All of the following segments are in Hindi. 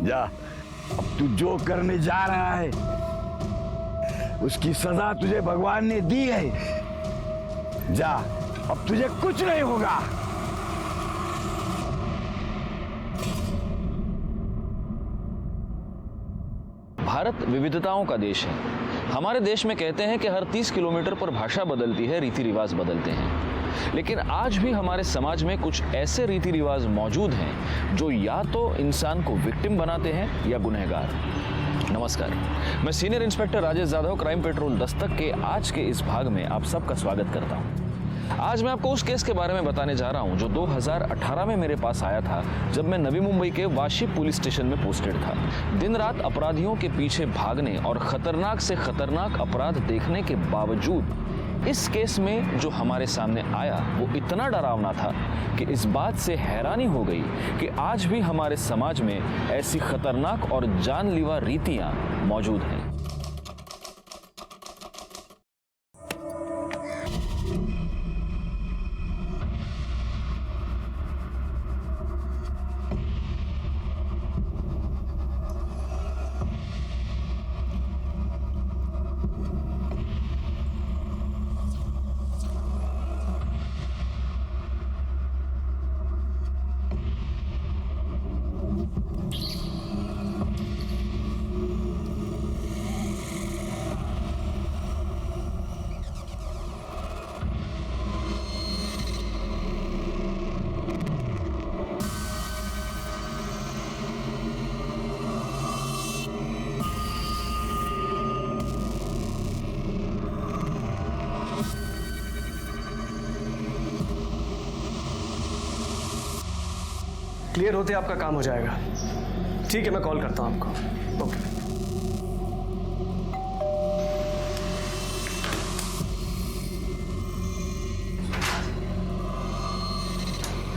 जा, अब तू जो करने जा रहा है उसकी सजा तुझे भगवान ने दी है। जा, अब तुझे कुछ नहीं होगा। भारत विविधताओं का देश है। हमारे देश में कहते हैं कि हर 30 किलोमीटर पर भाषा बदलती है, रीति रिवाज बदलते हैं। लेकिन आज भी हमारे समाज में कुछ ऐसे रीति रिवाज मौजूद हैं जो या तो इंसान को विक्टिम बनाते हैं या गुनहगार। नमस्कार, मैं senior inspector Rajesh Jadhav, crime petrol Dastak के आज के इस भाग में आप सबका स्वागत करता हूं। आज मैं आपको उस केस के बारे में बताने जा रहा हूं जो 2018 में मेरे पास आया था, जब मैं नवी मुंबई के वाशी पुलिस स्टेशन में पोस्टेड था। दिन रात अपराधियों के पीछे भागने और खतरनाक से खतरनाक अपराध देखने के बावजूद इस केस में जो हमारे सामने आया वो इतना डरावना था कि इस बात से हैरानी हो गई कि आज भी हमारे समाज में ऐसी खतरनाक और जानलेवा रीतियां मौजूद हैं। क्लियर होते आपका काम हो जाएगा। ठीक है, मैं कॉल करता हूं आपको। ओके।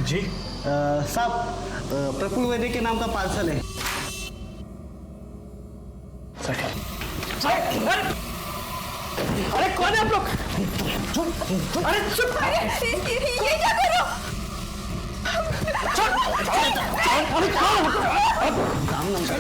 जी साहब, प्रफुल्ल वैद्य के नाम का पार्सल है। अरे कौन है आप लोग? अरे चुप! ये क्या कर रहे हो? काम नंबर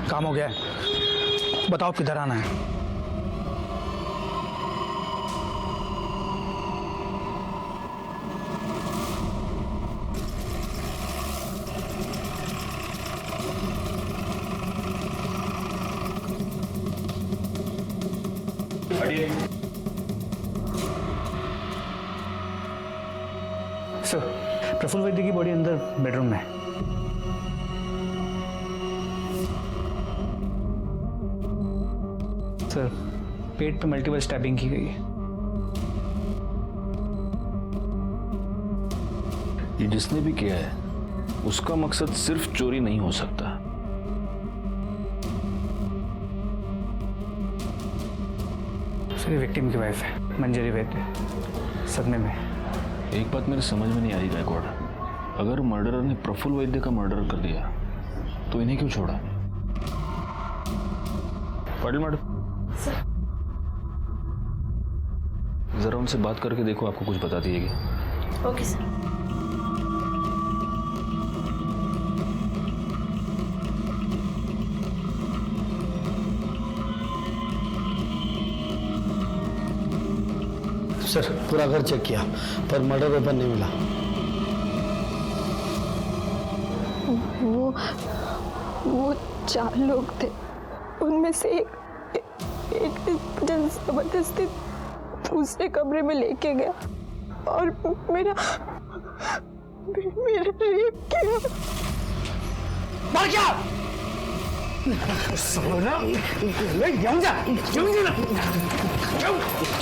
काम हो गया है। बताओ किधर आना है? सर, प्रफुल्ल वैद्य की बॉडी अंदर बेडरूम में है। सर, पेट पे मल्टीपल स्टैबिंग की गई है। ये जिसने भी किया है उसका मकसद सिर्फ चोरी नहीं हो सकता। सर, ये विक्टिम की वाइफ है, मंजरी वैद्य, सदमे में। एक बात मेरे समझ में नहीं आ रही गायकवाड़, अगर मर्डरर ने प्रफुल्ल वैद्य का मर्डर कर दिया तो इन्हें क्यों छोड़ा? पाटिल मैडम, जरा उनसे बात करके देखो, आपको कुछ बता दिएगी। Okay sir. सर, पूरा घर चेक किया पर मर्डर वेपन नहीं मिला। वो 4 लोग थे, उनमें से एक जबरदस्ती दूसरे कमरे में लेके गया और मेरा रेप किया। मर गया। सोना, जाऊं जा,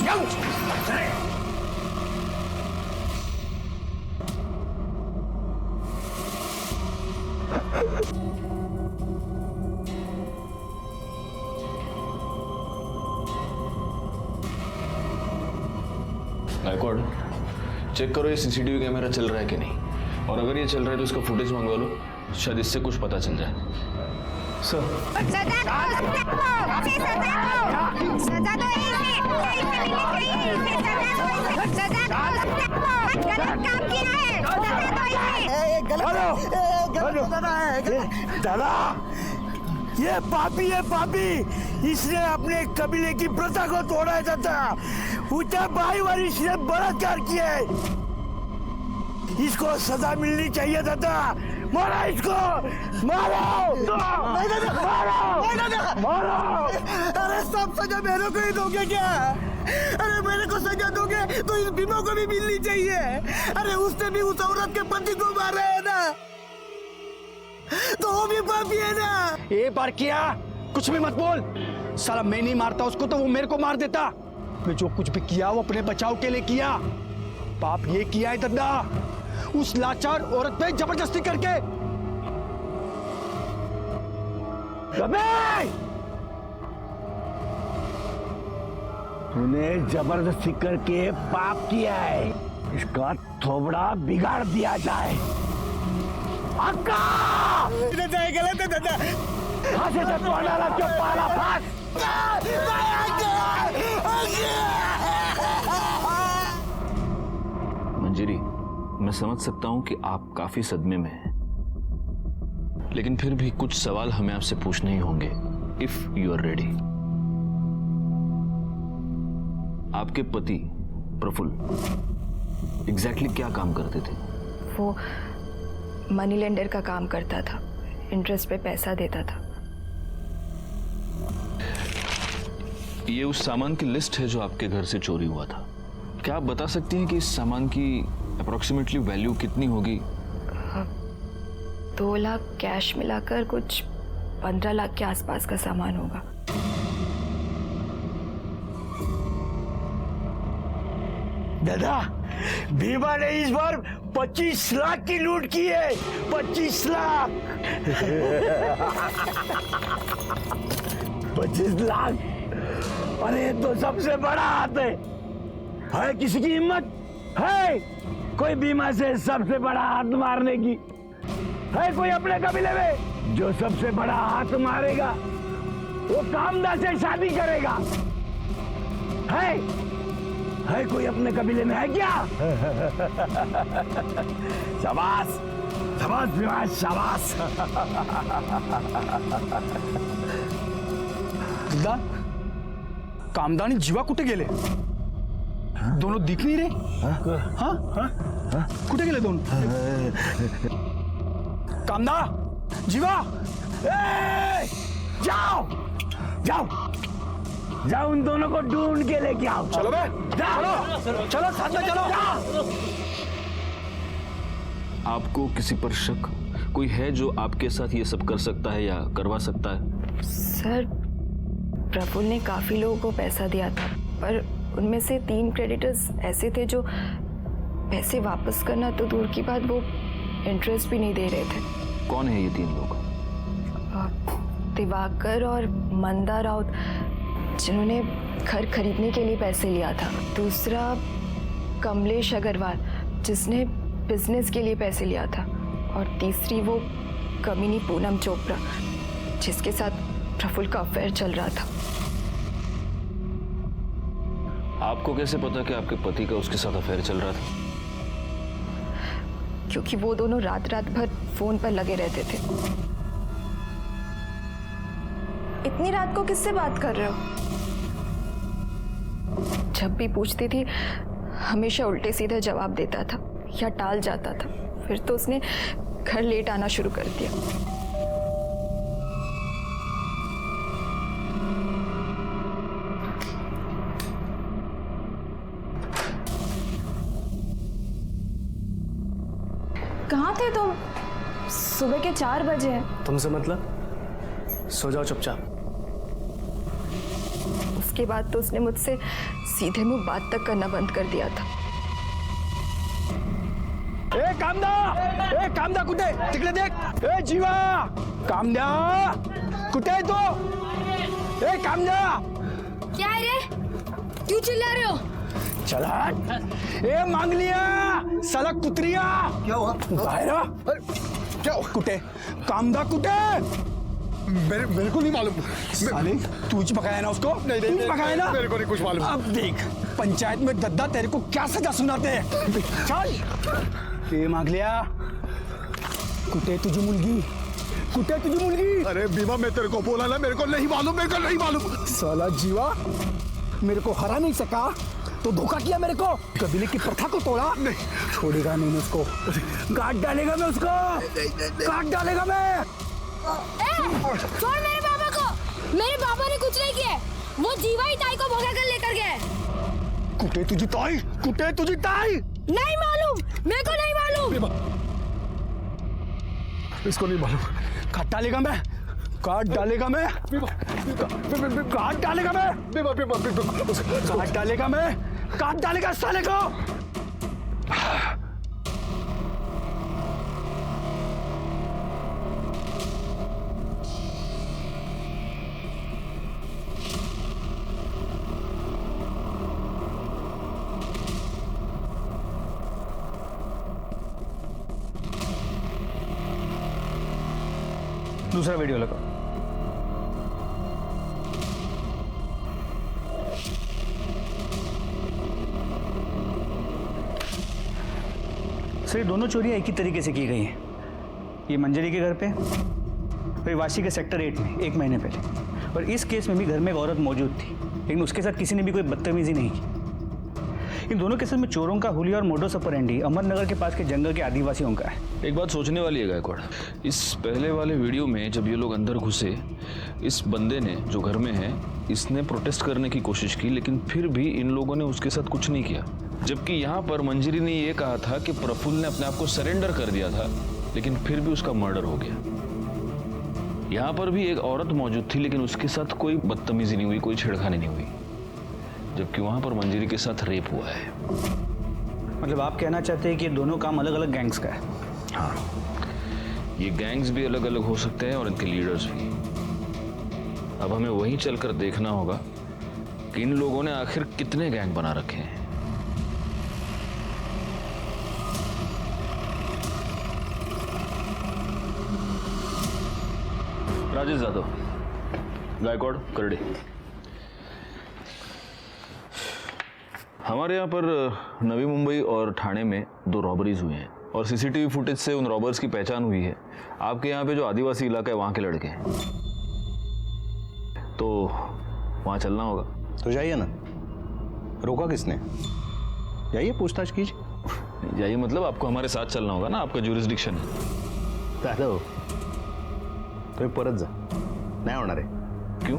जाऊं। गायकवाड़, चेक करो ये सीसीटीवी कैमरा चल रहा है कि नहीं, और अगर ये चल रहा है तो इसका फुटेज मंगवा लो, शायद इससे कुछ पता चल जाए। सर सजा दो सजा दो इसे सजा दो गलत काम किया है दादा, ये पापी है पापी। इसने अपने कबीले की प्रथा को तोड़ा है दादा। ऊंचा भाई वारिस ने बलात्कार किया है। इसको सजा मिलनी चाहिए दादा। मारो इसको, मारो मारो। अरे सब सजा मेरे को ही दोगे क्या? अरे मेरे को सजा दोगे तो इस भीमो को भी मिलनी चाहिए। अरे उसने भी उस औरत के पति को मारा है ना, तो वो भी पापी है ना। एक बार किया, कुछ भी मत बोल। साला मैं नहीं मारता उसको तो वो मेरे को मार देता। मैं जो कुछ भी किया वो अपने बचाव के लिए किया। पाप ये किया है दादा, उस लाचार औरत पे जबरदस्ती करके। तूने जबरदस्ती करके पाप किया है, इसका थोबड़ा बिगाड़ दिया जाए। अक्का! गलत है दादा। फांसी से तोड़ डाला, क्यों पाला फांस? मंजरी, मैं समझ सकता हूं कि आप काफी सदमे में हैं, लेकिन फिर भी कुछ सवाल हमें आपसे पूछने ही होंगे, इफ यू आर रेडी। आपके पति प्रफुल्ल एग्जैक्टली क्या काम करते थे? वो मनी लेंडर का काम करता था, इंटरेस्ट पे पैसा देता था। ये उस सामान की लिस्ट है जो आपके घर से चोरी हुआ था। क्या आप बता सकती हैं कि इस सामान की अप्रोक्सीमेटली वैल्यू कितनी होगी? 2 लाख कैश मिलाकर कुछ 15 लाख के आसपास का सामान होगा। दादा, भीमा ने इस बार 25 लाख की लूट की है। 25 लाख 25 लाख। अरे तो सबसे बड़ा हाथ है किसी की हिम्मत है कोई भीमा से सबसे बड़ा हाथ मारने की? है कोई अपने कबीले में जो सबसे बड़ा हाथ मारेगा वो कामदा से शादी करेगा? है कोई अपने कबीले में? है क्या? शाबाश शाबाश भीमा, शाबाश। दादा, कामदानी जीवा कुठे गेले? दोनों दिख नहीं रहे। हाँ? कुठे गेले दोन? कामदा, जीवा, जाओ जाओ जाओ, उन दोनों को ढूंढ के लेके आओ। चलो बे, चलो चलो साथ में चलो। आपको किसी पर शक कोई है जो आपके साथ ये सब कर सकता है या करवा सकता है? सर, प्रफुल्ल ने काफी लोगों को पैसा दिया था, पर उनमें से 3 क्रेडिटर्स ऐसे थे जो पैसे वापस करना तो दूर की बात, वो इंटरेस्ट भी नहीं दे रहे थे। कौन है ये 3 लोग? दिवाकर और मंदा राउत, जिन्होंने घर खरीदने के लिए पैसे लिया था। दूसरा कमलेश अग्रवाल, जिसने बिजनेस के लिए पैसे लिया था। और तीसरी वो कमीनी पूनम चोपड़ा, जिसके साथ प्रफुल्ल का अफेयर चल रहा था। आपको कैसे पता कि आपके पति का उसके साथ अफेयर चल रहा था? क्योंकि वो दोनों रात रात भर फोन पर लगे रहते थे। इतनी रात को किससे बात कर रहे हो? जब भी पूछती थी हमेशा उल्टे सीधे जवाब देता था या टाल जाता था। फिर तो उसने घर लेट आना शुरू कर दिया। कहाँ थे तुम? सुबह के 4 बजे हैं। तुमसे मतलब? सो जाओ चुपचाप। उसके बाद तो उसने मुझसे सीधे मुंह बात तक करना बंद कर दिया था। कामदा, ए कामदा कुठे तिकडे देख ए जीवा कामदा कुठे आहे तो ए कामदा क्या है रे? क्यों चिल्ला रहे हो? चला ए मांग लिया साला कुत्रिया क्या हुआ? बाहेर आ. क्या हुआ? कुठे कामदा कुठे मेरे को नहीं मालूम. साले तू ही पकाया ना उसको नहीं, तू पकाया ना मेरे को नहीं कुछ मालूम. अब देख पंचायत में दद्दा तेरे को क्या सजा सुनाते हैं चल ए मांग लिया कुठे तुझी मुलगी कुठे तुझी मुलगी अरे बीमा मैं तेरे को बोला ना मेरे को नहीं मालूम. साला जीवा मेरे को हरा नहीं सका तो धोखा किया मेरे को कबीले की प्रथा को तोड़ा नहीं. छोड़ेगा नहीं मैं उसको काट डालेगा मैं उसको काट डालेगा मैं छोड़ मेरे पापा को. मेरे पापा ने कुछ नहीं किया. वो जीवा ही ताई को भगा कर लेकर गए. कुठे तुझी ताई कुठे तुझी ताई नहीं मालूम. मेरे को नहीं मालूम. इसको नहीं मालूम. काट डालेगा मैं काट डालेगा मैं काट डालेगा मैं काट डालेगा मैं काट डालेगा साले को दूसरा वीडियो लगाओ सर ये दोनों चोरियां एक ही तरीके से की गई हैं ये मंजरी के घर पे फिर वाशी के सेक्टर 8 में 1 महीने पहले और इस केस में भी घर में एक औरत मौजूद थी लेकिन उसके साथ किसी ने भी कोई बदतमीजी नहीं की इन दोनों केसेस में चोरों का हुलिया और मोडोस ऑपरेंडी अहमदनगर के पास के जंगल के आदिवासियों का है एक बात सोचने वाली है गायकवाड़, इस पहले वाले वीडियो में जब ये लोग अंदर घुसे इस बंदे ने जो घर में है इसने प्रोटेस्ट करने की कोशिश की लेकिन फिर भी इन लोगों ने उसके साथ कुछ नहीं किया, जबकि यहाँ पर मंजरी ने ये कहा था कि प्रफुल्ल ने अपने आप को सरेंडर कर दिया था लेकिन फिर भी उसका मर्डर हो गया। यहाँ पर भी एक औरत मौजूद थी लेकिन उसके साथ कोई बदतमीजी नहीं हुई, कोई छेड़खानी नहीं हुई, जबकि वहां पर मंजरी के साथ रेप हुआ है। मतलब आप कहना चाहते हैं कि ये दोनों काम अलग अलग गैंग्स का है? हाँ, ये गैंग्स भी अलग अलग हो सकते हैं और इनके लीडर्स भी। अब हमें वहीं चलकर देखना होगा कि इन लोगों ने आखिर कितने गैंग बना रखे हैं। राजेश यादव, गायकवाड़, करडे। हमारे यहाँ पर नवी मुंबई और ठाणे में 2 रॉबरीज हुए हैं और सीसीटीवी फुटेज से उन रॉबर्स की पहचान हुई है। आपके यहाँ पे जो आदिवासी इलाका है वहाँ के लड़के हैं, तो वहाँ चलना होगा। तो जाइए ना, रोका किसने? जाइए पूछताछ कीजिए। जाइए मतलब आपको हमारे साथ चलना होगा ना, आपका ज्यूरिसडिक्शन है। दादा तुम्ही परत जा, नाही होणार आहे। क्यों?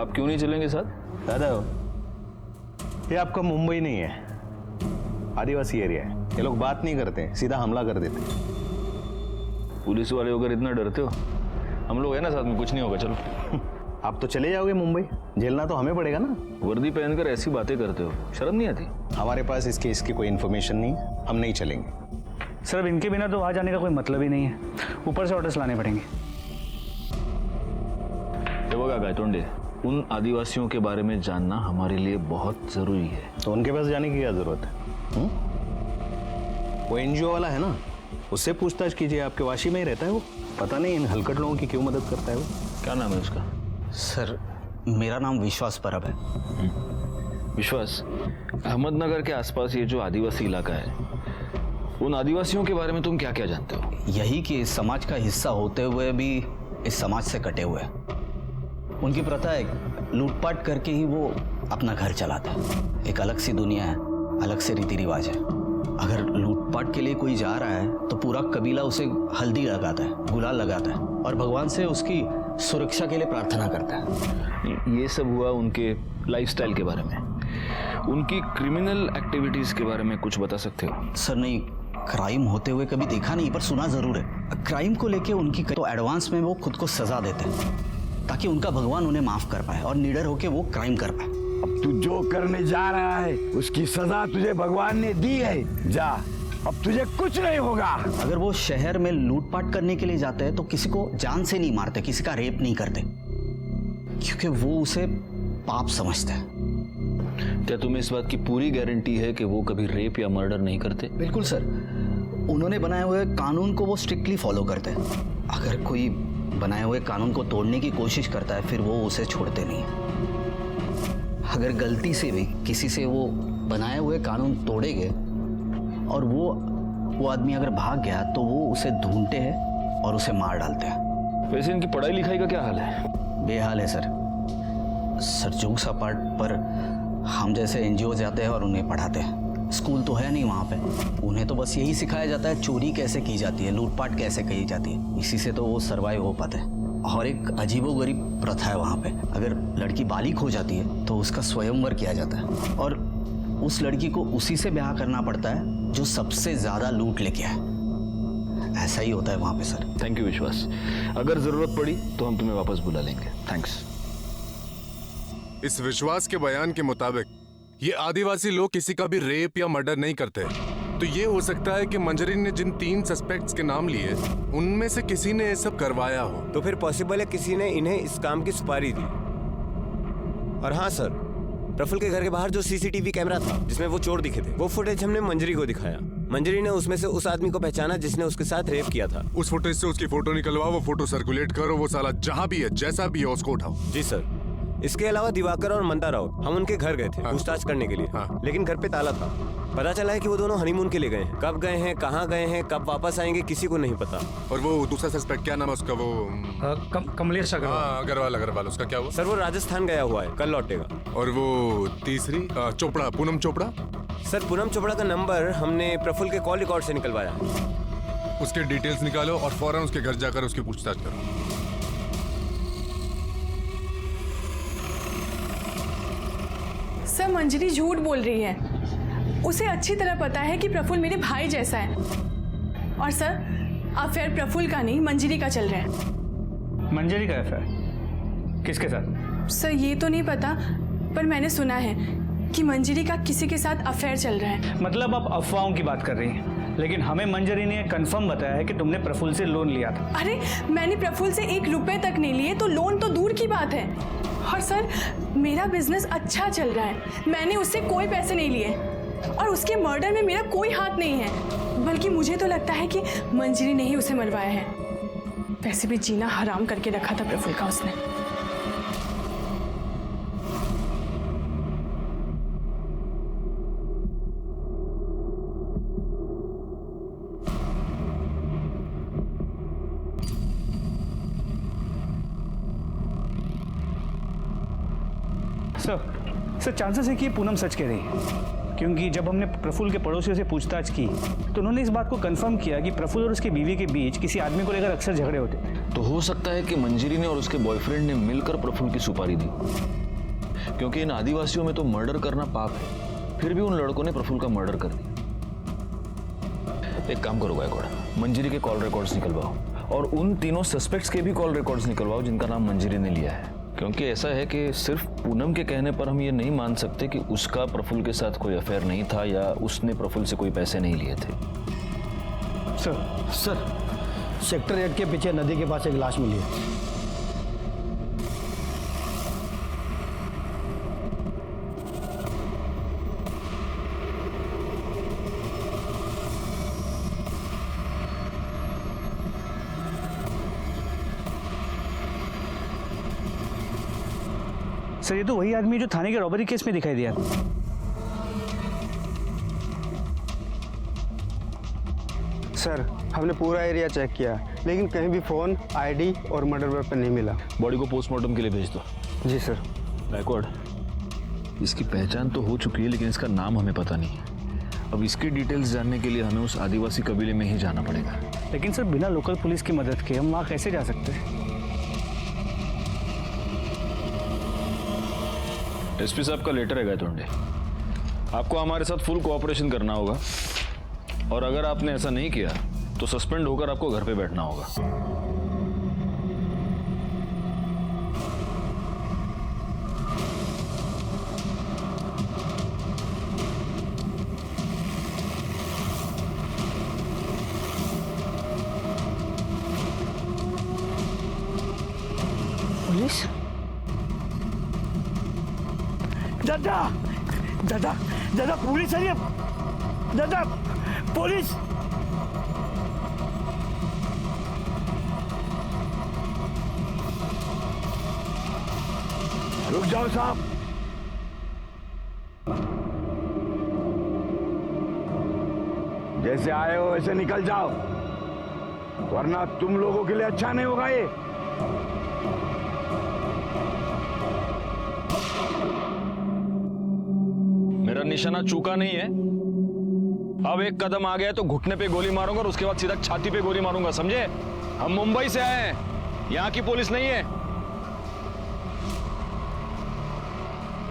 आप क्यों नहीं चलेंगे साथ? दादा ये आपका मुंबई नहीं है, आदिवासी एरिया है। ये लोग बात नहीं करते, सीधा हमला कर देते। पुलिस वाले होकर इतना डरते हो? हम लोग है ना साथ में, कुछ नहीं होगा, चलो। आप तो चले जाओगे मुंबई, झेलना तो हमें पड़ेगा ना। वर्दी पहनकर ऐसी बातें करते हो, शर्म नहीं आती? हमारे पास इस केस की कोई इन्फॉर्मेशन नहीं है, हम नहीं चलेंगे। सर अब इनके बिना तो वहाँ जाने का कोई मतलब ही नहीं है, ऊपर से ऑर्डर्स लाने पड़ेंगे। बघा गायतोंडे, उन आदिवासियों के बारे में जानना हमारे लिए बहुत जरूरी है। तो उनके पास जाने की क्या जरूरत है? वो एनजीओ वाला है ना, उससे पूछताछ कीजिए। आपके वाशी में ही रहता है वो, पता नहीं इन हलकट लोगों की क्यों मदद करता है वो। क्या नाम है उसका? सर मेरा नाम विश्वास परब है। विश्वास, अहमदनगर के आसपास ये जो आदिवासी इलाका है, उन आदिवासियों के बारे में तुम क्या क्या जानते हो? यही कि इस समाज का हिस्सा होते हुए भी इस समाज से कटे हुए। उनकी प्रथा है, लूटपाट करके ही वो अपना घर चलाता है। एक अलग सी दुनिया है, अलग से रीति रिवाज है। अगर लूटपाट के लिए कोई जा रहा है तो पूरा कबीला उसे हल्दी लगाता है, गुलाल लगाता है और भगवान से उसकी सुरक्षा के लिए प्रार्थना करता है। ये सब हुआ उनके लाइफस्टाइल के बारे में। उनकी क्रिमिनल एक्टिविटीज के बारे में कुछ बता सकते हो? सर नहीं, क्राइम होते हुए कभी देखा नहीं, पर सुना जरूर है। क्राइम को लेके उनकी तो एडवांस में वो खुद को सजा देते हैं ताकि उनका भगवान उन्हें माफ कर पाए और निडर होके वो क्राइम कर पाए। अब तू जो करने जा रहा है उसकी सजा तुझे भगवान ने दी है, जा अब तुझे कुछ नहीं होगा। अगर वो शहर में लूटपाट करने के लिए जाते हैं तो किसी को जान से नहीं मारते, किसी का रेप नहीं करते, क्योंकि वो उसे पाप समझते हैं। क्या तुम्हें इस बात की पूरी गारंटी है कि वो कभी रेप या मर्डर नहीं करते? बिल्कुल सर, उन्होंने बनाए हुए कानून को वो स्ट्रिक्टली फॉलो करते हैं। अगर कोई बनाए हुए कानून को तोड़ने की कोशिश करता है फिर वो उसे छोड़ते नहीं। अगर गलती से भी किसी से वो बनाए हुए कानून तोड़ेंगे और वो आदमी अगर भाग गया तो वो उसे ढूंढते हैं और उसे मार डालते हैं। वैसे इनकी पढ़ाई लिखाई का क्या हाल है? बेहाल है सर। जोक्स अपार्ट, पर हम जैसे एनजीओ जाते हैं और उन्हें पढ़ाते हैं। स्कूल तो है नहीं वहाँ पे, उन्हें तो बस यही सिखाया जाता है चोरी कैसे की जाती है, लूटपाट कैसे की जाती है। इसी से तो वो सरवाइव हो पाते हैं। और एक अजीबोगरीब प्रथा है वहाँ पे, अगर लड़की बालिग हो जाती है तो उसका स्वयंवर किया जाता है और उस लड़की को उसी से ब्याह करना पड़ता है जो सबसे ज्यादा लूट लेके आए। ऐसा ही होता है वहाँ पे सर। थैंक यू विश्वास, अगर जरूरत पड़ी तो हम तुम्हें वापस बुला लेंगे। थैंक्स। इस विश्वास के बयान के मुताबिक ये आदिवासी लोग किसी का भी रेप या मर्डर नहीं करते, तो ये हो सकता है कि मंजरी ने जिन 3 सस्पेक्ट्स के नाम लिए उनमें से किसी ने ये सब करवाया हो। तो फिर पॉसिबल है किसी ने इन्हें इस काम की सुपारी दी। और हाँ सर, प्रफुल्ल के घर के बाहर जो सीसीटीवी कैमरा था जिसमें वो चोर दिखे थे, वो फुटेज हमने मंजरी को दिखाया। मंजरी ने उसमें से उस आदमी को पहचाना जिसने उसके साथ रेप किया था। उस फुटेज से उसकी फोटो निकलवाओ, वो फोटो सर्कुलेट करो, वो साला जहां भी है जैसा भी है उसको उठाओ। जी सर। इसके अलावा दिवाकर और मंदा राउत, हम उनके घर गए थे पूछताछ करने के लिए, लेकिन घर पे ताला था। पता चला है कि वो दोनों हनीमून के लिए गए हैं। कब गए हैं, कहाँ गए हैं, कब वापस आएंगे, किसी को नहीं पता। और वो दूसरा सस्पेक्ट क्या नाम है उसका? वो कमलेश अग्रवाल। अग्रवाल उसका क्या हुआ? सर वो राजस्थान गया हुआ है, कल लौटेगा। और वो तीसरी चोपड़ा, पूनम चोपड़ा? सर पूनम चोपड़ा का नंबर हमने प्रफुल्ल के कॉल रिकॉर्ड से निकलवाया। उसके डिटेल्स निकालो और फौरन उसके घर जाकर उसकी पूछताछ करो। सर मंजरी झूठ बोल रही है। उसे अच्छी तरह पता है कि प्रफुल्ल मेरे भाई जैसा है। और सर अफेयर प्रफुल्ल का नहीं मंजरी का चल रहा है। मंजरी का अफेयर किसके साथ? सर ये तो नहीं पता, पर मैंने सुना है कि मंजरी का किसी के साथ अफेयर चल रहा है। मतलब आप अफवाहों की बात कर रही हैं, लेकिन हमें मंजरी ने कंफर्म बताया है कि तुमने प्रफुल्ल से लोन लिया था। अरे मैंने प्रफुल्ल से 1 रुपए तक नहीं लिए, तो लोन तो दूर की बात है। और सर मेरा बिजनेस अच्छा चल रहा है, मैंने उससे कोई पैसे नहीं लिए और उसके मर्डर में मेरा कोई हाथ नहीं है। बल्कि मुझे तो लगता है कि मंजरी ने ही उसे मरवाया है। वैसे भी जीना हराम करके रखा था प्रफुल्ल का उसने। सर चांसेस है कि पूनम सच कह रही है, क्योंकि जब हमने प्रफुल्ल के पड़ोसियों से पूछताछ की तो उन्होंने इस बात को कंफर्म किया कि प्रफुल्ल और उसकी बीवी के बीच किसी आदमी को लेकर अक्सर झगड़े होते। तो हो सकता है कि मंजरी ने और उसके बॉयफ्रेंड ने मिलकर प्रफुल्ल की सुपारी दी, क्योंकि इन आदिवासियों में तो मर्डर करना पाप है, फिर भी उन लड़कों ने प्रफुल्ल का मर्डर कर दिया। एक काम करो गायकवाड़, मंजरी के कॉल रिकॉर्ड्स निकलवाओ और उन तीनों सस्पेक्ट्स के भी कॉल रिकॉर्ड्स निकलवाओ जिनका नाम मंजरी ने लिया है। क्योंकि ऐसा है कि सिर्फ पूनम के कहने पर हम ये नहीं मान सकते कि उसका प्रफुल्ल के साथ कोई अफेयर नहीं था या उसने प्रफुल्ल से कोई पैसे नहीं लिए थे। सर सेक्टर 8 के पीछे नदी के पास एक लाश मिली है। सर ये तो वही आदमी जो थाने के रॉबरी केस में दिखाई दिया। सर हमने पूरा एरिया चेक किया, लेकिन कहीं भी फोन, आईडी और मर्डर वेपन नहीं मिला। बॉडी को पोस्टमार्टम के लिए भेज दो। जी सर। बैकवर्ड, इसकी पहचान तो हो चुकी है लेकिन इसका नाम हमें पता नहीं है। अब इसकी डिटेल्स जानने के लिए हमें उस आदिवासी कबीले में ही जाना पड़ेगा। लेकिन सर बिना लोकल पुलिस की मदद के हम वहाँ कैसे जा सकते हैं? एसपी साहब का लेटर है गायतोंडे, आपको हमारे साथ फुल कोऑपरेशन करना होगा और अगर आपने ऐसा नहीं किया तो सस्पेंड होकर आपको घर पे बैठना होगा। दादा दादा दादा पुलिस है, दादा पुलिस। रुक जाओ साहब, जैसे आए हो वैसे निकल जाओ, वरना तुम लोगों के लिए अच्छा नहीं होगा ये। मेरा निशाना चूका नहीं है। अब एक कदम आ गया तो घुटने पे गोली मारूंगा और उसके बाद सीधा छाती पे गोली मारूंगा, समझे? हम मुंबई से आए हैं, यहां की पुलिस नहीं है।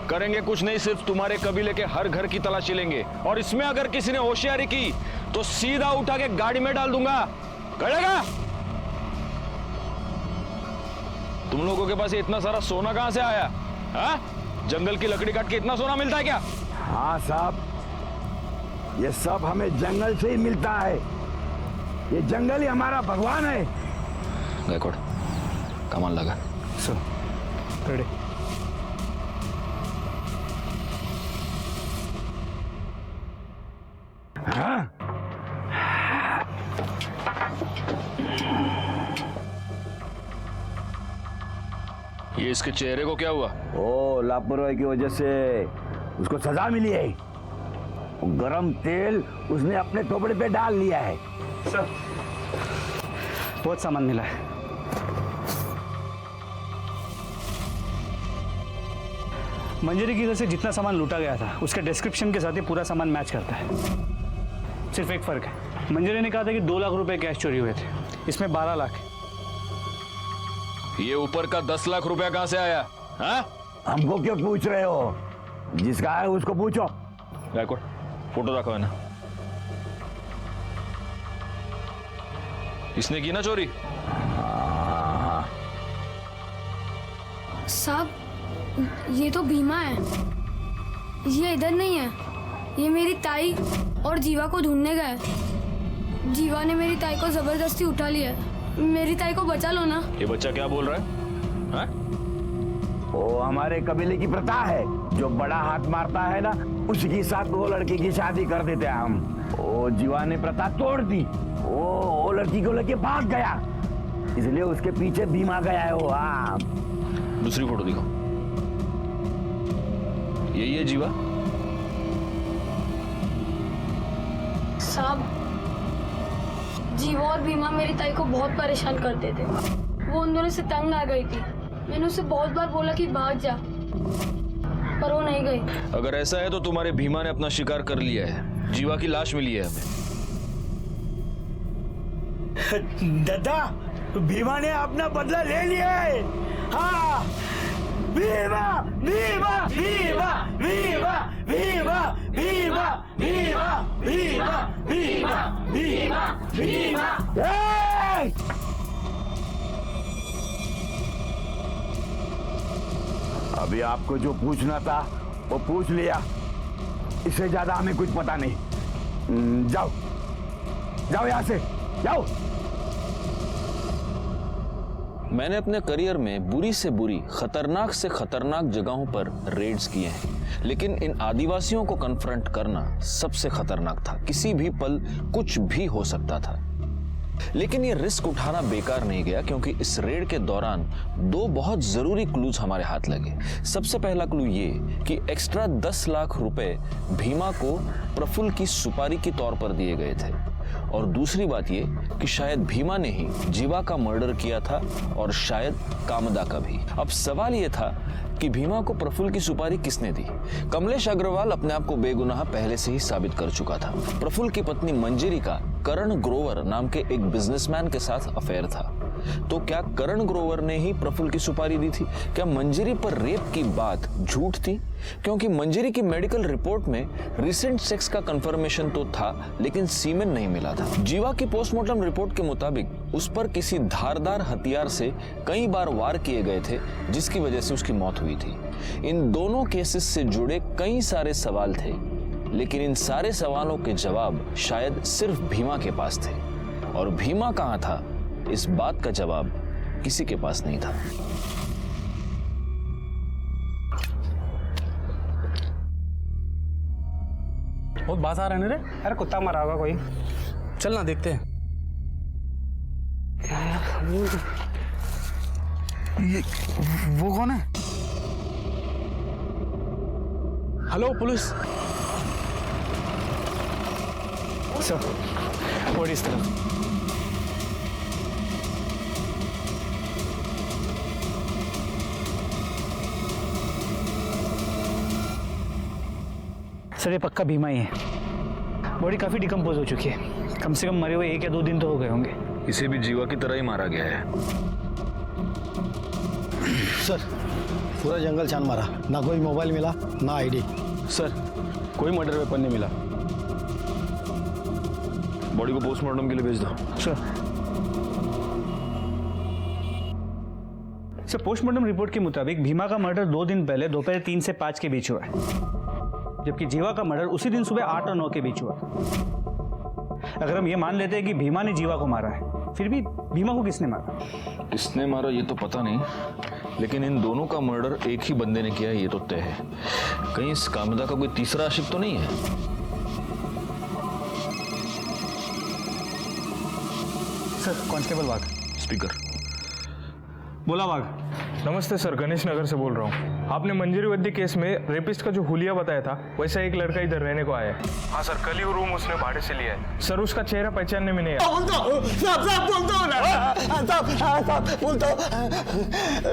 करेंगे कुछ नहीं, सिर्फ तुम्हारे कबीले के हर घर की तलाशी लेंगे, और इसमें अगर किसी ने होशियारी की तो सीधा उठा के गाड़ी में डाल दूंगा। करेगा? तुम लोगों के पास ये इतना सारा सोना कहां से आया? हा? जंगल की लकड़ी काट के इतना सोना मिलता है क्या? हाँ साहब, ये सब हमें जंगल से ही मिलता है। ये जंगल ही हमारा भगवान है। गायकवाड़, कमान लगा। रेडी। हाँ? ये इसके चेहरे को क्या हुआ? ओ, लापरवाही की वजह से उसको सजा मिली है। गरम तेल उसने अपने थोपड़े पे डाल लिया है। सर, बहुत सामान मिला है। मंजरी की घर से जितना सामान लूटा गया था उसके डिस्क्रिप्शन के साथ ही पूरा सामान मैच करता है। सिर्फ एक फर्क है, मंजरी ने कहा था कि 2 लाख रुपए कैश चोरी हुए थे, इसमें 12 लाख। ये ऊपर का 10 लाख रुपया कहां से आया? हाँ? हमको क्यों पूछ रहे हो? जिसका है उसको पूछो। गायकवाड़, फोटो रखो है ना। इसने की ना चोरी? साहब, ये तो भीमा है, ये इधर नहीं है। ये मेरी ताई और जीवा को ढूंढने गए। जीवा ने मेरी ताई को जबरदस्ती उठा लिया। मेरी ताई को बचा लो ना। ये बच्चा क्या बोल रहा है? हाँ? वो हमारे कबीले की प्रथा है, जो बड़ा हाथ मारता है ना, उसके साथ वो लड़की की शादी कर देते हैं हम। वो जीवा ने प्रथा तोड़ दी, वो लड़की को लेके भाग गया, इसलिए उसके पीछे भीमा गया है वो। हाँ, दूसरी फोटो दिखाओ। यही है जीवा? साहब, जीवा और भीमा मेरी ताई को बहुत परेशान करते थे। वो उन दोनों से तंग आ गई थी। मैंने उसे बहुत बार बोला कि भाग जा, पर वो नहीं गई। अगर ऐसा है तो तुम्हारे भीमा ने अपना शिकार कर लिया है। जीवा की लाश मिली है हमें। दादा, भीमा ने अपना बदला ले लिया है। हाँ, भीमा भीमा भीमा भीमा भीमा भीमा भीमा भीमा भीमा भीमा भीमा। अभी आपको जो पूछना था वो पूछ लिया, इससे ज्यादा हमें कुछ पता नहीं। जाओ जाओ, यहां से जाओ। मैंने अपने करियर में बुरी से बुरी, खतरनाक से खतरनाक जगहों पर रेड्स किए हैं, लेकिन इन आदिवासियों को कन्फ्रंट करना सबसे खतरनाक था। किसी भी पल कुछ भी हो सकता था। लेकिन ये रिस्क उठाना बेकार नहीं गया, क्योंकि इस रेड के दौरान 2 बहुत जरूरी क्लूज हमारे हाथ लगे। सबसे पहला क्लू ये कि एक्स्ट्रा 10 लाख रुपए भीमा को प्रफुल्ल की सुपारी के तौर पर दिए गए थे, और दूसरी बात ये कि शायद भीमा ने ही जीवा का मर्डर किया था, और शायद कामदा का भी। अब सवाल ये था कि भीमा को प्रफुल्ल की सुपारी किसने दी? कमलेश अग्रवाल अपने आप को बेगुनाह पहले से ही साबित कर चुका था। प्रफुल्ल की पत्नी मंजरी का करण ग्रोवर नाम के एक बिजनेसमैन के साथ अफेयर था। तो क्या करण ग्रोवर ने ही प्रफुल्ल की सुपारी दी थी? क्या मंजरी पर रेप की बात झूठ थी? क्योंकि मंजरी की मेडिकल रिपोर्ट में रिसेंट सेक्स का कंफर्मेशन तो था, लेकिन सीमेन नहीं मिला था। जीवा की पोस्टमार्टम रिपोर्ट के मुताबिक उस पर किसी धारदार हथियार से कई बार वार किए गए थे, जिसकी वजह से उसकी मौत हुई थी। इन दोनों केसेस से जुड़े कई सारे सवाल थे, लेकिन इन सारे सवालों के जवाब शायद सिर्फ भीमा के पास थे, और भीमा कहां था, इस बात का जवाब किसी के पास नहीं था। बहुत बात आ रहा है रे। अरे कुत्ता मारा होगा कोई, चल ना देखते हैं। ये वो कौन है? हेलो पुलिस सर, और इस तरफ। सर ये पक्का भीमा ही है। बॉडी काफी डिकम्पोज हो चुकी है, कम से कम मरे हुए 1 या 2 दिन तो हो गए होंगे। इसे भी जीवा की तरह ही मारा गया है। सर पूरा जंगल छान मारा, ना कोई मोबाइल मिला ना आईडी। सर कोई मर्डर वेपन नहीं मिला। बॉडी को पोस्टमार्टम के लिए भेज दो। सर पोस्टमार्टम रिपोर्ट के मुताबिक भीमा का मर्डर 2 दिन पहले दोपहर 3 से 5 के बीच हुआ है, जबकि जीवा का मर्डर उसी दिन सुबह 8 और 9 के बीच हुआ। अगर हम ये मान लेते हैं कि भीमा ने जीवा को मारा है, फिर भी भीमा को किसने मारा? किसने मारा ये तो पता नहीं, लेकिन इन दोनों का मर्डर एक ही बंदे ने किया है ये तो तय है। कहीं इस कामिदा का कोई तीसरा आशिक तो नहीं है? सर कांस्टेबल वाघ। स्पीकर। बोला वाघ। नमस्ते सर, गणेश नगर से बोल रहा हूँ। आपने मंजरी वद्दी केस में रेपिस्ट का जो हुलिया बताया था, वैसा एक लड़का इधर रहने को आया है। हाँ सर, कल ही वो रूम उसने भाड़े से लिया है। सर उसका चेहरा पहचानने में नहीं आया।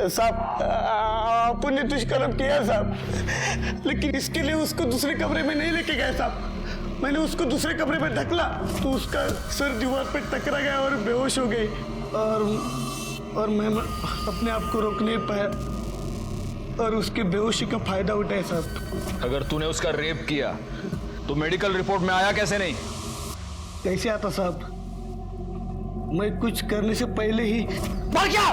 साहब आपने दुष्कर्म किया साहब, लेकिन इसके लिए उसको दूसरे कमरे में नहीं लेके गए साहब। मैंने उसको दूसरे कमरे में ढकला तो उसका सर दीवार पे टकरा गया और बेहोश हो गई, और मैं अपने आप को रोक नहीं पाया और उसकी बेहोशी का फायदा उठाया साहब। अगर तूने उसका रेप किया तो मेडिकल रिपोर्ट में आया कैसे नहीं? कैसे आता साहब? मैं कुछ करने से पहले ही मर गया।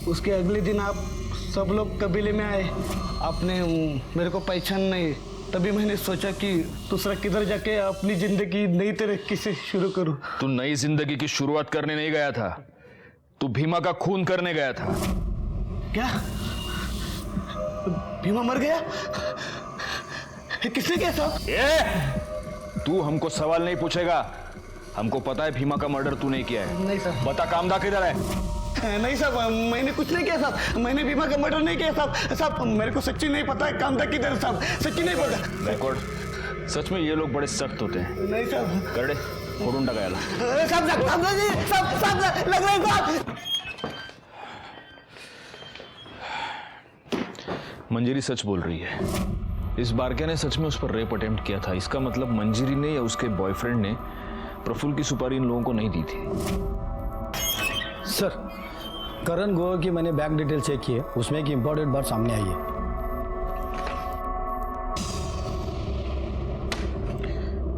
उसके अगले दिन आप सब लोग कबीले में आए, आपने मेरे को पहचान नहीं, तभी मैंने सोचा कि दूसरा किधर जाके अपनी जिंदगी नई तरीके से शुरू करूं। तू नई जिंदगी की शुरुआत करने नहीं गया था, तू भीमा का खून करने गया था। क्या भीमा मर गया? किसने किया साहब? तू हमको सवाल नहीं पूछेगा, हमको पता है भीमा का मर्डर तू नहीं किया है। नहीं सर। बता कामदा किधर है? नहीं साहब, मैंने कुछ नहीं किया साहब, मैंने भीमा का मर्डर नहीं किया साहब। साहब मेरे को सच्ची नहीं पता है कामदा किधर साहब, सच्ची नहीं पता। रिकॉर्ड, सच में ये लोग बड़े सख्त होते हैं। नहीं साहब। करडे फोड़ून टाकायला। साहब लग रहा है साहब। मंजरी सच बोल रही है। इस बारके ने सच में उस पर रेप अटेम्प्ट किया था। इसका मतलब मंजरी ने या उसके बॉयफ्रेंड ने प्रफुल्ल की सुपारी इन लोगों को नहीं दी थी। सर करण गोवा की मैंने बैंक डिटेल चेक की है, उसमें एक इंपॉर्टेंट बात सामने आई है।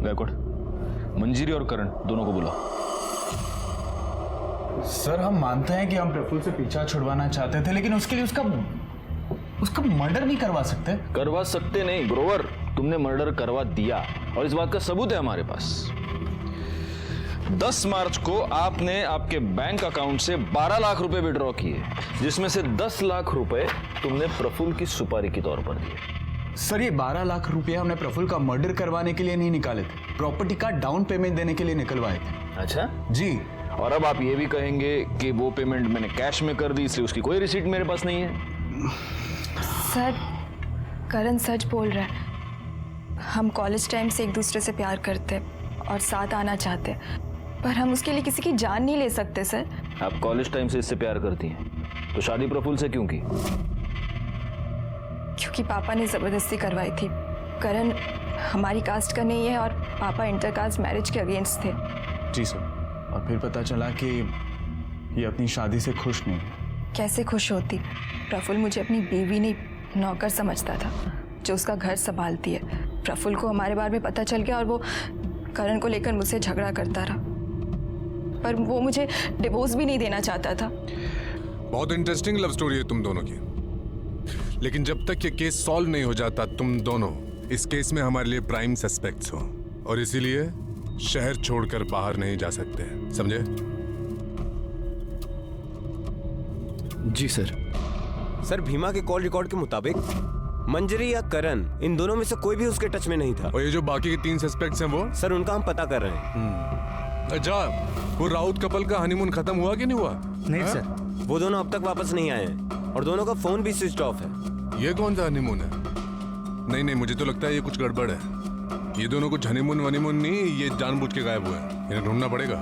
गायकवाड़, मंजरी और करण दोनों को बुलाओ। सर हम मानते हैं कि हम प्रफुल्ल से पीछा छुड़वाना चाहते थे, लेकिन उसके लिए उसका मर्डर नहीं करवा सकते। करवा सकते नहीं ग्रोवर, तुमने मर्डर करवा दिया और इस बात का सबूत है हमारे पास। 10 मार्च को आपने आपके बैंक अकाउंट से 12 लाख रुपए विड्रॉ किए, जिसमें से 10 लाख रुपए तुमने प्रफुल्ल की सुपारी के तौर पर दिए। सर ये 12 लाख रुपए हमने प्रफुल्ल का मर्डर करवाने के लिए नहीं निकाले थे, प्रॉपर्टी का डाउन पेमेंट देने के लिए निकलवाए थे। अच्छा जी। और अब आप ये भी कहेंगे कि वो पेमेंट मैंने कैश में कर दी, इसलिए उसकी कोई रिसीट मेरे पास नहीं है। सर करण सच बोल रहा है। हम कॉलेज टाइम से एक दूसरे से प्यार करते और साथ आना चाहते, पर हम उसके लिए किसी की जान नहीं ले सकते सर। आप कॉलेज टाइम से इससे प्यार करती हैं, तो शादी प्रफुल्ल से क्यों की? क्योंकि पापा ने जबरदस्ती करवाई थी। करण हमारी कास्ट का नहीं है और पापा इंटरकास्ट मैरिज के अगेंस्ट थे। जी सर। और फिर पता चला कि ये अपनी शादी से खुश नहीं। कैसे खुश होती? प्रफुल्ल मुझे अपनी बीवी नहीं नौकर समझता था जो उसका घर संभालती है। प्रफुल्ल को हमारे बारे में पता चल गया और वो करण को लेकर मुझसे झगड़ा करता रहा, पर वो मुझे डिवोर्स भी नहीं देना चाहता था। बहुत इंटरेस्टिंग लव स्टोरी है तुम दोनों की, लेकिन जब तक ये केस सॉल्व नहीं हो जाता तुम दोनों इस केस में हमारे लिए प्राइम सस्पेक्ट्स हो, और इसीलिए शहर छोड़कर बाहर नहीं जा सकते, समझे? जी सर। सर भीमा के कॉल रिकॉर्ड के मुताबिक मंजरी या करण, इन दोनों में से कोई भी उसके टच में नहीं था। और ये जो बाकी के 3 सस्पेक्ट्स हैं वो? सर उनका हम पता कर रहे हैं। अच्छा, वो राउत कपल का हनीमून खत्म हुआ कि नहीं हुआ? नहीं सर, वो दोनों अब तक वापस नहीं आए हैं और दोनों का फोन भी स्विच ऑफ है। ये कौन सा हनीमून है? नहीं, मुझे तो लगता है ये कुछ गड़बड़ है। ये दोनों कुछ हनीमून वनीमून नहीं, ये जानबूझ के गायब हुए हैं। इन्हें ढूंढना पड़ेगा।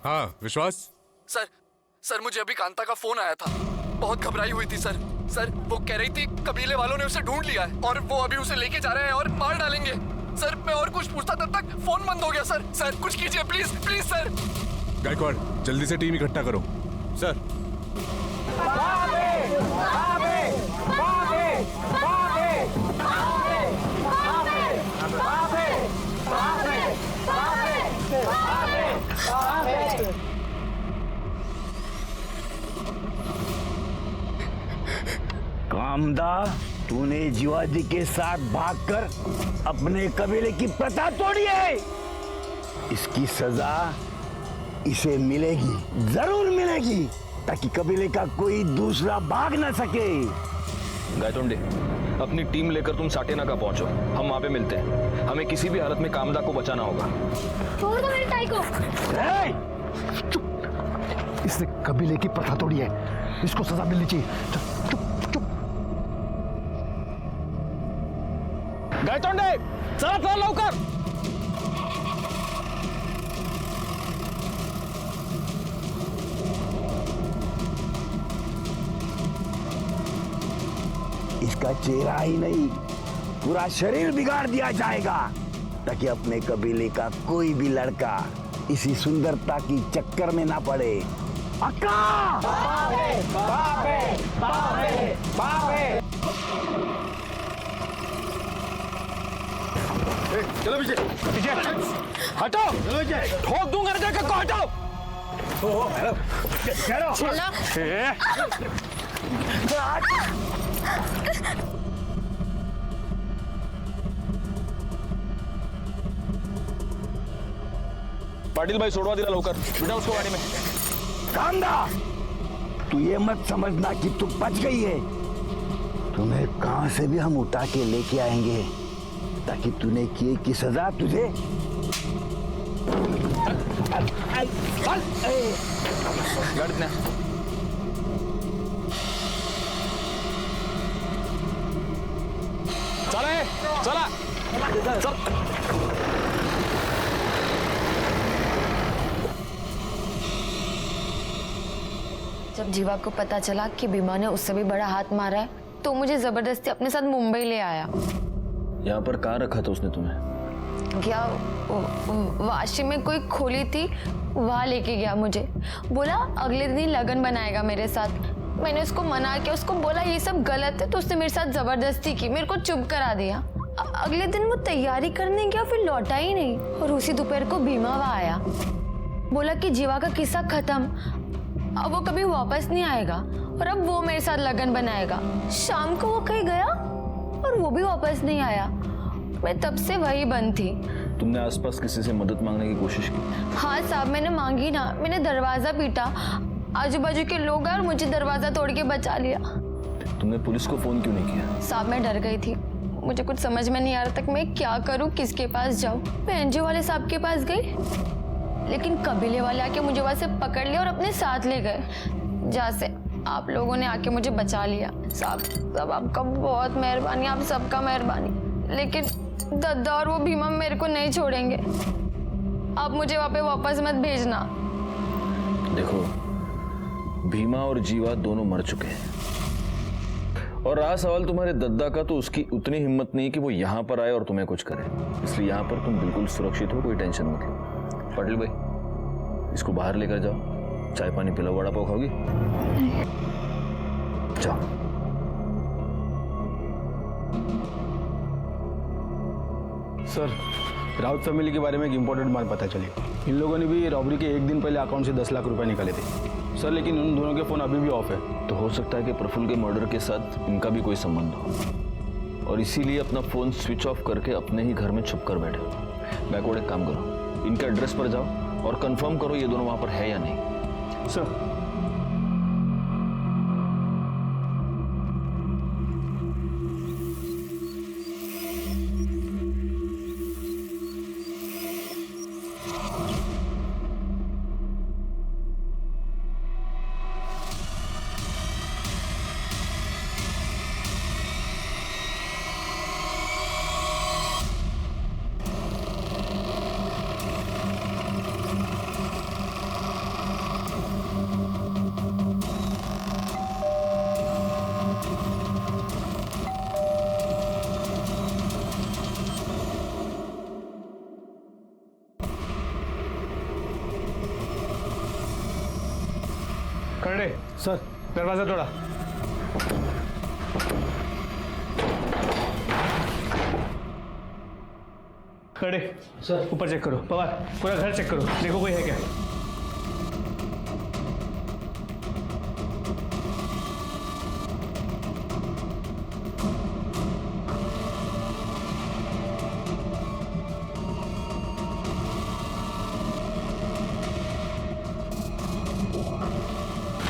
हाँ विश्वास। सर मुझे अभी कांता का फोन आया था। बहुत घबराई हुई थी सर। वो कह रही थी कबीले वालों ने उसे ढूंढ लिया है और वो अभी उसे लेके जा रहे हैं और मार डालेंगे। सर मैं और कुछ पूछता तब तक फोन बंद हो गया। सर कुछ कीजिए प्लीज प्लीज सर। गायकवाड़ जल्दी से टीम इकट्ठा करो। सर कामदा, तूने जीवाजी के साथ भागकर अपने कबीले की प्रथा तोड़ी है। इसकी सजा इसे मिलेगी, जरूर मिलेगी, ताकि कबीले का कोई दूसरा भाग न सके। गायतोंडे, अपनी टीम लेकर तुम साटेनाका पहुंचो। हम वहां पे मिलते हैं। हमें किसी भी हालत में कामदा को बचाना होगा। छोड़ दो मेरे टाई को। इसने कबीले की प्रथा तोड़ी है, इसको सजा मिलनी चाहिए। चुप। गायतोंडे, चला लवकर। इसका चेहरा ही नहीं, पूरा शरीर बिगाड़ दिया जाएगा, ताकि अपने कबीले का कोई भी लड़का इसी सुंदरता की चक्कर में ना पड़े। अक्का! बाबे, बाबे, बाबे, बाबे। चलो पीछे हटो। चलो पीछे, ठोक दूंगा ना जाकर को। हटो। पाटिल भाई सोडवा दिला लवकर, बिठा उसको गाड़ी में। कांदा, तू ये मत समझना कि तू बच गई है। तुम्हें कहां से भी हम उठा के लेके आएंगे, ताकि तूने किए की सजा तुझे। चला। जब जीवा को पता चला कि भीमा ने उससे भी बड़ा हाथ मारा है, तो मुझे जबरदस्ती अपने साथ मुंबई ले आया। यहाँ पर कहाँ रखा था उसने तुम्हें? क्या वाशी में कोई खोली थी, वहाँ लेके गया मुझे। बोला अगले दिन लगन बनाएगा मेरे साथ। मैंने उसको मना किया, उसको बोला ये सब गलत है, तो उसने मेरे साथ जबरदस्ती की, मेरे को चुप करा दिया। अगले दिन वो तैयारी करने गया, फिर लौटा ही नहीं। और उसी दोपहर को भीमा वहाँ आया, बोला कि जीवा का किस्सा खत्म, अब वो कभी वापस नहीं आएगा और अब वो मेरे साथ लगन बनाएगा। शाम को वो कहीं गया और वो भी वापस नहीं आया। मैं तब से वही बंद थी। तुमने आसपास किसी से मदद मांगने की कोशिश की? हाँ साहब, मैंने मांगी ना। मैंने दरवाजा पीटा, आजू बाजू के लोग आए और मुझे दरवाजा तोड़ के बचा लिया। तुमने पुलिस को फोन क्यों नहीं किया? साहब मैं डर गई थी, मुझे कुछ समझ में नहीं आ रहा था मैं क्या करूँ, किसके पास जाऊँ। मैं एनजीओ वाले साहब के पास गई, लेकिन कबीले वाले आके मुझे वहां से पकड़ लिया और अपने साथ ले गए, जहाँ से आप लोगों ने आके मुझे बचा लिया। साहब आपका बहुत मेहरबानी, आप सबका मेहरबानी। लेकिन दद्दा और वो भीमा मेरे को नहीं छोड़ेंगे। आप मुझे वहाँ पे वापस मत भेजना। देखो, भीमा और जीवा दोनों मर चुके हैं, और रहा सवाल तुम्हारे दद्दा का, तो उसकी उतनी हिम्मत नहीं कि वो यहाँ पर आए और तुम्हें कुछ करे। इसलिए यहाँ पर तुम बिल्कुल सुरक्षित हो, कोई टेंशन मत लो। पाटिल भाई, इसको बाहर लेकर जाओ, चाय पानी पिलाओ, वड़ा पाव खाओगी? जाओ। सर, राउत फैमिली के बारे में एक इम्पोर्टेंट बात पता चली। इन लोगों ने भी रॉबरी के एक दिन पहले अकाउंट से 10 लाख रुपए निकाले थे सर, लेकिन उन दोनों के फ़ोन अभी भी ऑफ है। तो हो सकता है कि प्रफुल्ल के मर्डर के साथ इनका भी कोई संबंध हो, और इसीलिए अपना फ़ोन स्विच ऑफ करके अपने ही घर में छुप कर बैठे। बैकवर्ड एक काम करो, इनके एड्रेस पर जाओ और कंफर्म करो ये दोनों वहाँ पर है या नहीं। सर करड़े सर दरवाजा तोड़ा। करड़े सर ऊपर चेक करो। पवार पूरा घर चेक करो, देखो कोई है क्या।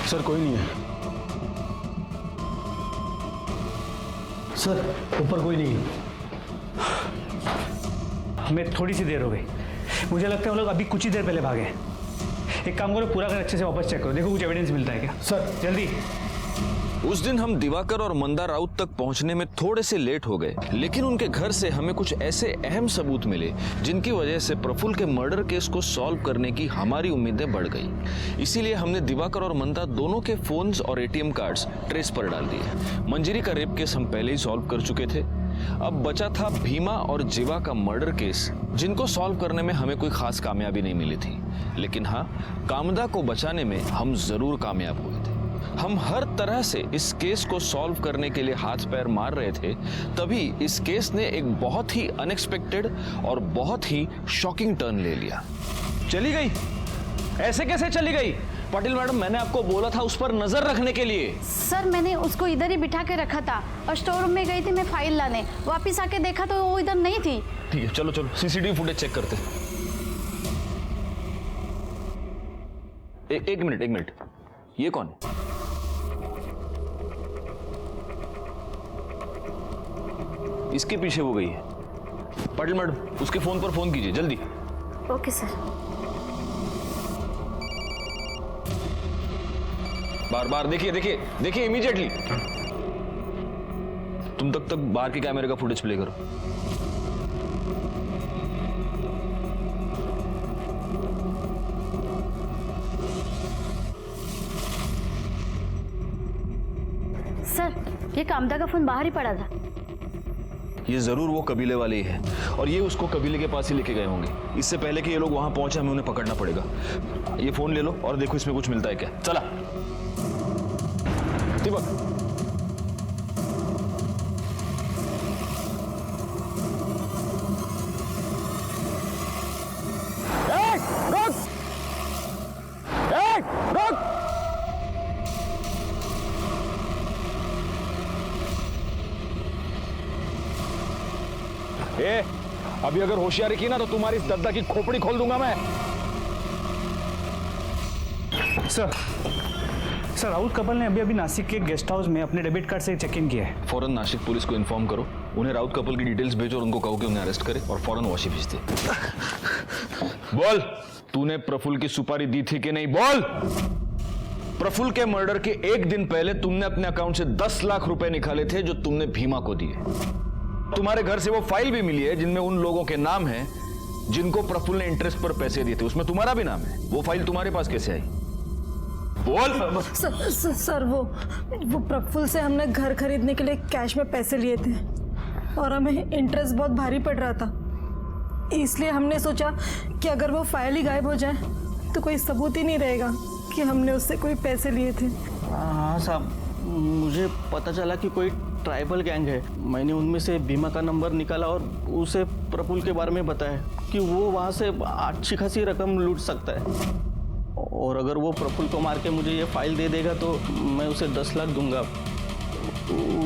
सर कोई नहीं है। सर ऊपर कोई नहीं है। हमें थोड़ी सी देर हो गई, मुझे लगता है वो लोग अभी कुछ ही देर पहले भागे। एक काम करो, पूरा घर अच्छे से वापस चेक करो, देखो कुछ एविडेंस मिलता है क्या। सर जल्दी। उस दिन हम दिवाकर और मंदा राउत तक पहुंचने में थोड़े से लेट हो गए, लेकिन उनके घर से हमें कुछ ऐसे अहम सबूत मिले जिनकी वजह से प्रफुल्ल के मर्डर केस को सॉल्व करने की हमारी उम्मीदें बढ़ गई। इसीलिए हमने दिवाकर और मंदा दोनों के फोन्स और एटीएम कार्ड्स ट्रेस पर डाल दिए। मंजरी का रेप केस हम पहले ही सॉल्व कर चुके थे। अब बचा था भीमा और जीवा का मर्डर केस, जिनको सॉल्व करने में हमें कोई खास कामयाबी नहीं मिली थी, लेकिन हाँ, कामदा को बचाने में हम जरूर कामयाब हुए थे। हम हर तरह से इस केस को सॉल्व करने के लिए हाथ पैर मार रहे थे, तभी इस केस ने एक बहुत ही अनएक्सपेक्टेड और बहुत ही शॉकिंग टर्न ले लिया। चली गई? ऐसे कैसे चली गई? पाटिल मैडम, मैंने आपको बोला था उस पर नजर रखने के लिए। सर मैंने उसको इधर ही बिठा के रखा था और स्टोर रूम में गई थी मैं फाइल लाने, वापस आके देखा तो वो इधर नहीं थी। ठीक है, चलो चलो सीसीटीवी फुटेज चेक करते। एक मिनट, ये कौन है? इसके पीछे वो गई है। पाटिल मैडम, उसके फोन पर फोन कीजिए जल्दी। Okay sir. बार देखिए इमीडिएटली। तुम तक बाहर के कैमरे का फुटेज प्ले करो। सर ये कामदा का फोन बाहर ही पड़ा था। ये जरूर वो कबीले वाले ही है और ये उसको कबीले के पास ही लेके गए होंगे। इससे पहले कि ये लोग वहां पहुंचे हमें उन्हें पकड़ना पड़ेगा। ये फोन ले लो और देखो इसमें कुछ मिलता है क्या। चला दीपक। रुक! अभी अगर होशियारी की ना तो तुम्हारी इस दद्दा की खोपड़ी खोल दूंगा मैं। सर राउत कपल ने अभी नासिक के गेस्ट हाउस में अपने डेबिट कार्ड से चेक इन किया है। फौरन नासिक पुलिस को इन्फॉर्म करो, उन्हें राउत कपल की डिटेल्स भेजो और उनको कहो कि उन्हें अरेस्ट करे और फौरन वाशी भेज दे। बोल, तूने प्रफुल्ल की सुपारी दी थी कि नहीं? बोल। प्रफुल्ल के मर्डर के एक दिन पहले तुमने अपने अकाउंट से 10 लाख रुपए निकाले थे जो तुमने भीमा को दिए। तुम्हारे घर से वो फाइल भी मिली है जिनमें उन लोगों के नाम हैं जिनको प्रफुल्ल ने इंटरेस्ट पर पैसे दिए थे, उसमें तुम्हारा भी नाम है। वो फाइल तुम्हारे पास कैसे आई? बोल। सर वो प्रफुल्ल से हमने घर खरीदने के लिए कैश में पैसे लिए थे और हमें इंटरेस्ट बहुत भारी पड़ रहा था, इसलिए हमने सोचा कि अगर वो फाइल ही गायब हो जाए तो कोई सबूत ही नहीं रहेगा कि हमने उससे कोई पैसे लिए थे। हाँ साहब, मुझे पता चला कि कोई ट्राइबल गैंग है। मैंने उनमें से भीमा का नंबर निकाला और उसे प्रफुल्ल के बारे में बताया कि वो वहाँ से अच्छी खासी रकम लूट सकता है और अगर वो प्रफुल्ल को मार के मुझे ये फाइल दे देगा तो मैं उसे 10 लाख दूंगा।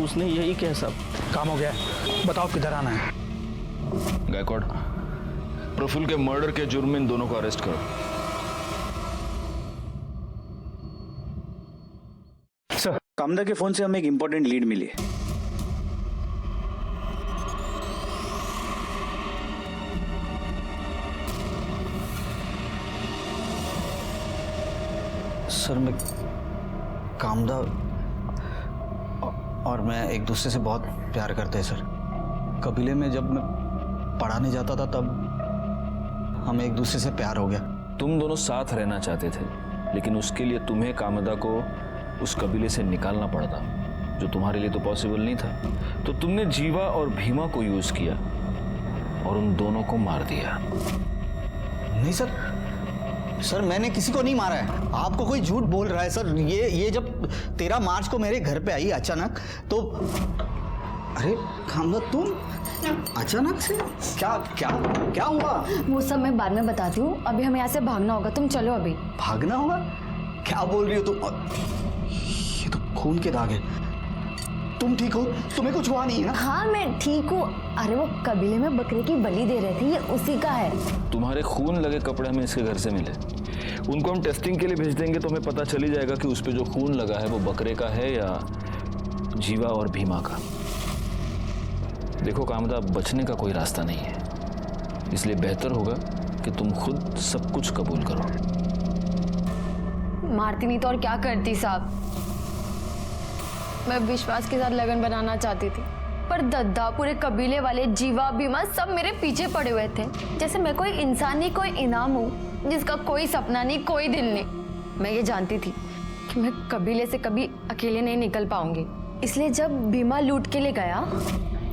उसने यही कहा साहब। काम हो गया, बताओ किधर आना है। गायकवाड़, प्रफुल्ल के मर्डर के जुर्म में इन दोनों को अरेस्ट करो। कामदा के फोन से हमें एक इंपॉर्टेंट लीड मिली है। सर, मैं कामदा और मैं एक दूसरे से बहुत प्यार करते हैं सर। कबीले में जब मैं पढ़ाने जाता था तब हमें एक दूसरे से प्यार हो गया। तुम दोनों साथ रहना चाहते थे, लेकिन उसके लिए तुम्हें कामदा को उस कबीले से निकालना पड़ता, जो तुम्हारे लिए तो पॉसिबल नहीं था। तो तुमने जीवा और भीमा को यूज किया और उन दोनों को मार दिया। नहीं सर, मैंने किसी को नहीं मारा है। आपको कोई झूठ बोल रहा है सर। ये जब 13 मार्च को मेरे घर पे आई अचानक, तो अरे कामदा तुम अचानक से क्या हुआ? वो सब मैं बाद में बताती हूँ, अभी हमें यहाँ से भागना होगा। तुम चलो अभी। भागना होगा? क्या बोल रही हो तुम? ये तो खून के दाग है। तुम ठीक हो? तुम्हें कुछ हुआ नहीं है ना? हाँ मैं ठीक हूँ। अरे वो कबीले में बकरे की बलि दे रहे थे, ये उसी का है। तुम्हारे खून लगे कपड़े हमें इसके घर से मिले, उनको हम टेस्टिंग के लिए भेज देंगे तो हमें पता चल ही जाएगा कि उस पे जो खून लगा है वो बकरे का है या जीवा और भीमा का। देखो कामदा, बचने का कोई रास्ता नहीं है, इसलिए बेहतर होगा कि तुम खुद सब कुछ कबूल करो। मारती नहीं तो और क्या करती साहब। मैं विश्वास के साथ लगन बनाना चाहती थी, पर दद्दा, पूरे कबीले वाले, जीवा, भीमा सब मेरे पीछे पड़े हुए थे, जैसे मैं कोई इंसान नहीं, कोई इनाम हूँ जिसका कोई सपना नहीं, कोई दिल नहीं। मैं ये जानती थी कि मैं कबीले से कभी अकेले नहीं निकल पाऊंगी, इसलिए जब भीमा लूट के लिए गया,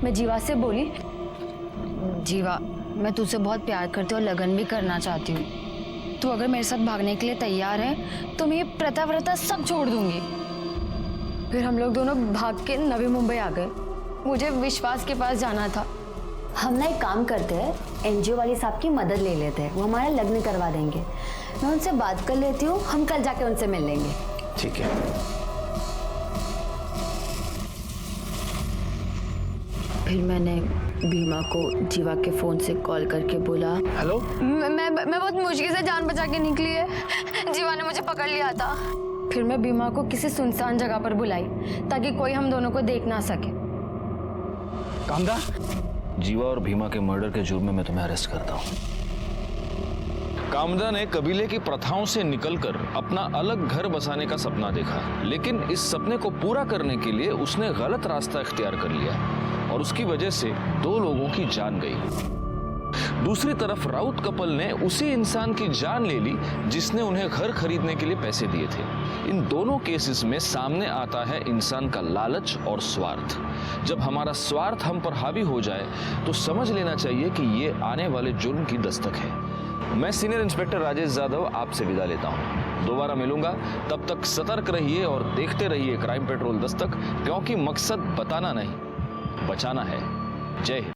मैं जीवा से बोली, जीवा मैं तुझसे बहुत प्यार करती हूँ और लगन भी करना चाहती हूँ। तू अगर मेरे साथ भागने के लिए तैयार है तो मैं ये प्रथा व्रता सब छोड़ दूंगी। फिर हम लोग दोनों भाग के नवी मुंबई आ गए। मुझे विश्वास के पास जाना था। हम ना एक काम करते हैं, एनजीओ वाली साहब की मदद ले लेते हैं, वो हमारा लग्न करवा देंगे। मैं उनसे बात कर लेती हूँ, हम कल जाके उनसे मिल लेंगे। ठीक है। फिर मैंने भीमा को जीवा के फोन से कॉल करके बोला, हेलो। मैं बहुत मुश्किल से जान बचा के निकली है, जीवा ने मुझे पकड़ लिया था। फिर मैं भीमा को किसी सुनसान जगह पर बुलाई ताकि कोई हम दोनों को देख ना सके। कामदा, जीवा और भीमा के मर्डर के जुर्म में मैं तुम्हें अरेस्ट करता हूँ। कामदा ने कबीले की प्रथाओं से निकलकर अपना अलग घर बसाने का सपना देखा, लेकिन इस सपने को पूरा करने के लिए उसने गलत रास्ता इख्तियार कर लिया और उसकी वजह से 2 लोगों की जान गई। दूसरी तरफ राउत कपल ने उसी इंसान की जान ले ली जिसने उन्हें घर खरीदने के लिए पैसे दिए थे। इन दोनों केसेस में सामने आता है इंसान का लालच और स्वार्थ। जब हमारा स्वार्थ हम पर हावी हो जाए तो समझ लेना चाहिए कि ये आने वाले जुर्म की दस्तक है। मैं सीनियर इंस्पेक्टर राजेश यादव आपसे विदा लेता हूँ। दोबारा मिलूंगा, तब तक सतर्क रहिए और देखते रहिए क्राइम पेट्रोल दस्तक, क्योंकि मकसद बताना नहीं, बचाना है। जय हिंद।